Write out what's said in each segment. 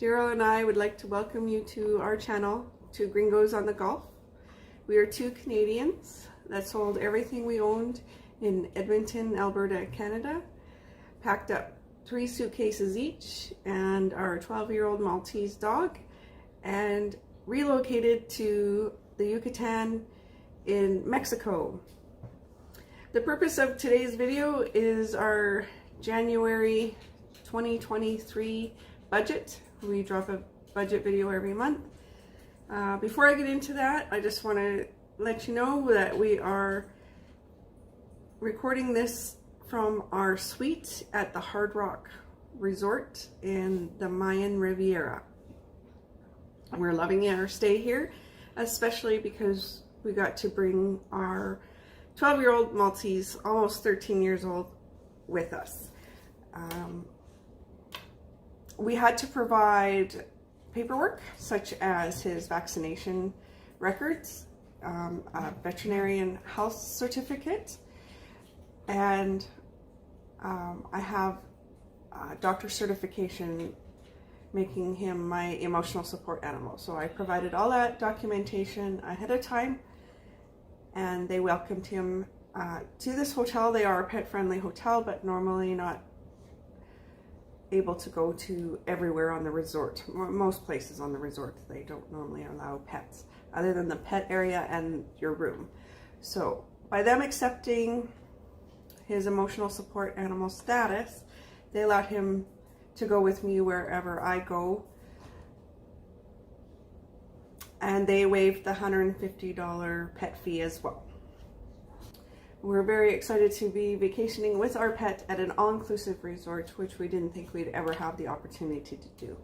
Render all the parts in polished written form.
Darryle and I would like to welcome you to our channel, to Gringos on the Gulf. We are two Canadians that sold everything we owned in Edmonton, Alberta, Canada, packed up 3 suitcases each and our 12-year-old Maltese dog, and relocated to the Yucatan in Mexico. The purpose of today's video is our January 2023 budget. We drop a budget video every month. Before I get into that, I just want to let you know that we are recording this from our suite at the Hard Rock Resort in the Maya Rivera. We're loving our stay here, especially because we got to bring our 12-year-old Maltese, almost 13 years old, with us. We had to provide paperwork such as his vaccination records, a veterinarian health certificate, and I have a doctor certification making him my emotional support animal. So I provided all that documentation ahead of time, and they welcomed him to this hotel. They are a pet-friendly hotel, but normally not able to go to everywhere on the resort. Most places on the resort, they don't normally allow pets other than the pet area and your room. So by them accepting his emotional support animal status, they allowed him to go with me wherever I go, and they waived the $150 pet fee as well. We're very excited to be vacationing with our pet at an all-inclusive resort, which we didn't think we'd ever have the opportunity to do.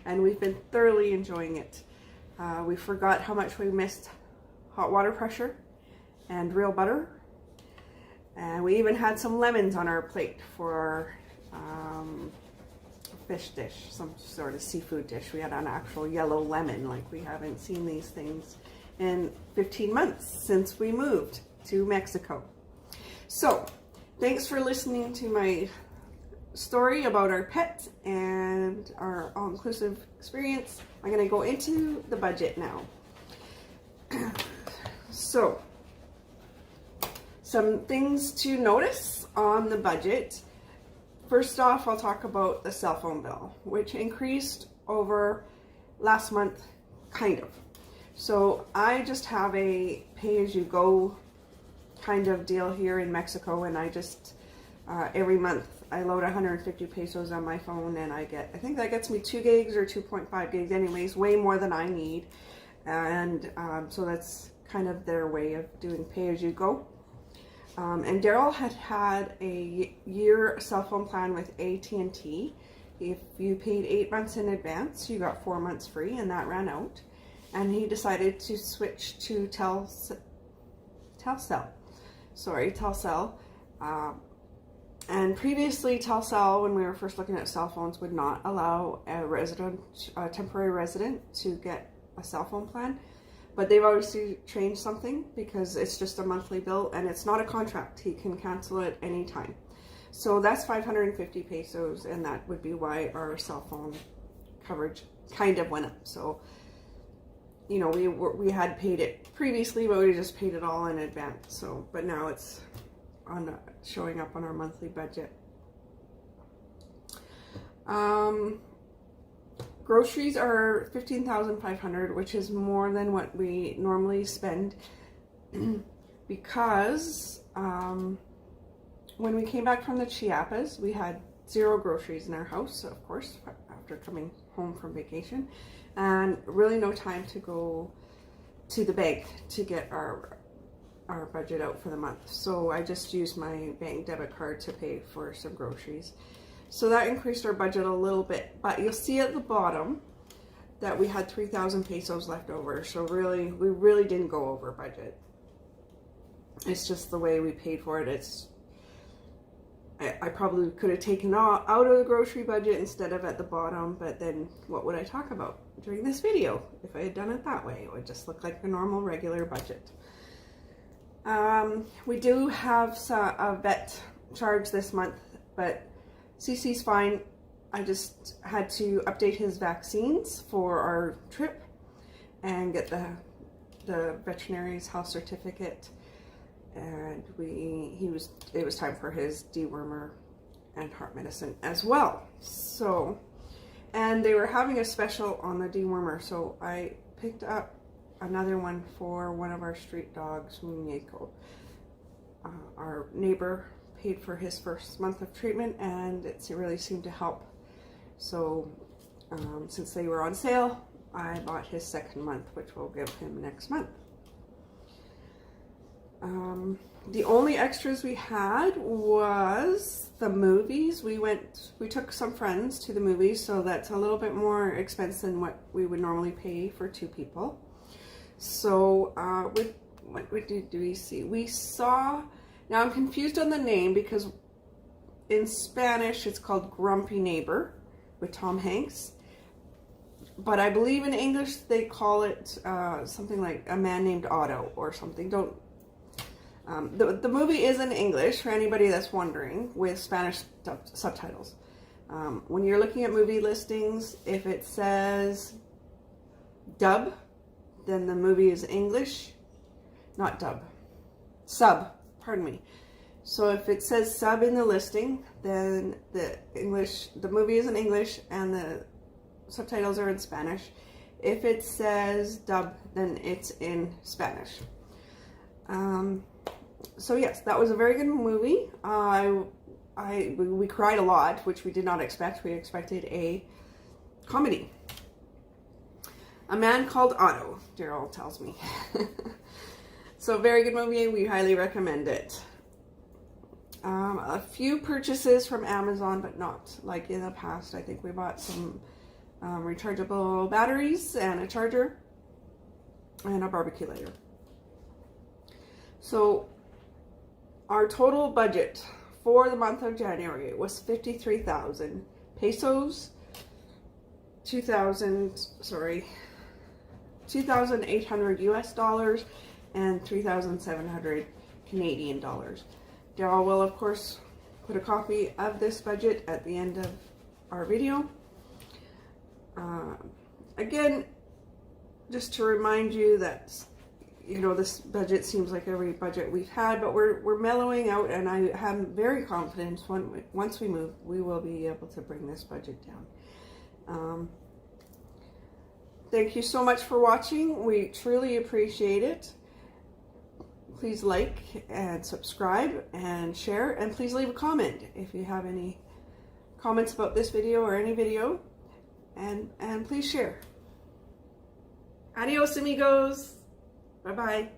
And we've been thoroughly enjoying it. We forgot how much we missed hot water pressure and real butter. And we even had some lemons on our plate for our fish dish, some sort of seafood dish. We had an actual yellow lemon, like we haven't seen these things in 15 months since we moved to Mexico. So, thanks for listening to my story about our pet and our all-inclusive experience. I'm going to go into the budget now. So, some things to notice on the budget. First off, I'll talk about the cell phone bill, which increased over last month, kind of. So I just have a pay-as-you-go kind of deal here in Mexico, and I just, every month, I load 150 pesos on my phone, and I think that gets me 2 gigs or 2.5 gigs anyways, way more than I need. And so that's kind of their way of doing pay-as-you-go. And Darryle had a year cell phone plan with AT&T. If you paid 8 months in advance, you got 4 months free, and that ran out. And he decided to switch to Telcel. And previously, Telcel, when we were first looking at cell phones, would not allow a temporary resident to get a cell phone plan. But they've obviously changed something, because it's just a monthly bill and it's not a contract. He can cancel it anytime. So that's 550 pesos, and that would be why our cell phone coverage kind of went up. So, you know, we had paid it previously, but we just paid it all in advance. So, but now it's showing up on our monthly budget. Groceries are $15,500, which is more than what we normally spend, because when we came back from the Chiapas, we had 0 groceries in our house, of course, after coming home from vacation, and really no time to go to the bank to get our budget out for the month. So I just used my bank debit card to pay for some groceries. So that increased our budget a little bit, but you'll see at the bottom that we had 3,000 pesos left over. So really, we really didn't go over budget. It's just the way we paid for it. I probably could have taken out of the grocery budget instead of at the bottom, but then what would I talk about during this video if I had done it that way? It would just look like a normal, regular budget. We do have a vet charge this month, but CC's fine. I just had to update his vaccines for our trip and get the veterinary's health certificate, and it was time for his dewormer and heart medicine as well. So, and they were having a special on the dewormer, so I picked up another one for one of our street dogs, Muñeco. Our neighbor paid for his first month of treatment, and it really seemed to help. So since they were on sale, I bought his second month, which we'll give him next month. The only extras we had was the movies. We took some friends to the movies, so that's a little bit more expense than what we would normally pay for 2 people. So what did we see? We saw, now I'm confused on the name because in Spanish it's called Grumpy Neighbor with Tom Hanks. But I believe in English they call it something like A Man Named Otto or something. The movie is in English for anybody that's wondering, with Spanish subtitles. When you're looking at movie listings, if it says dub, then the movie is English. Not dub. Sub, pardon me. So if it says sub in the listing, then the movie is in English and the subtitles are in Spanish. If it says dub, then it's in Spanish. So yes, that was a very good movie. We cried a lot, which we did not expect. We expected a comedy. A Man Called Otto, Darryle tells me. So very good movie. We highly recommend it. A few purchases from Amazon, but not like in the past. I think we bought some rechargeable batteries and a charger and a barbecue lighter. So our total budget for the month of January was 53,000 pesos, 2,800 US dollars, and 3,700 Canadian dollars. Darryle will, of course, put a copy of this budget at the end of our video. Again, just to remind you that, you know, this budget seems like every budget we've had, but we're mellowing out, and I am very confident once we move, we will be able to bring this budget down. Thank you so much for watching. We truly appreciate it. Please like and subscribe and share, and please leave a comment if you have any comments about this video or any video, and please share. Adios, amigos. Bye-bye.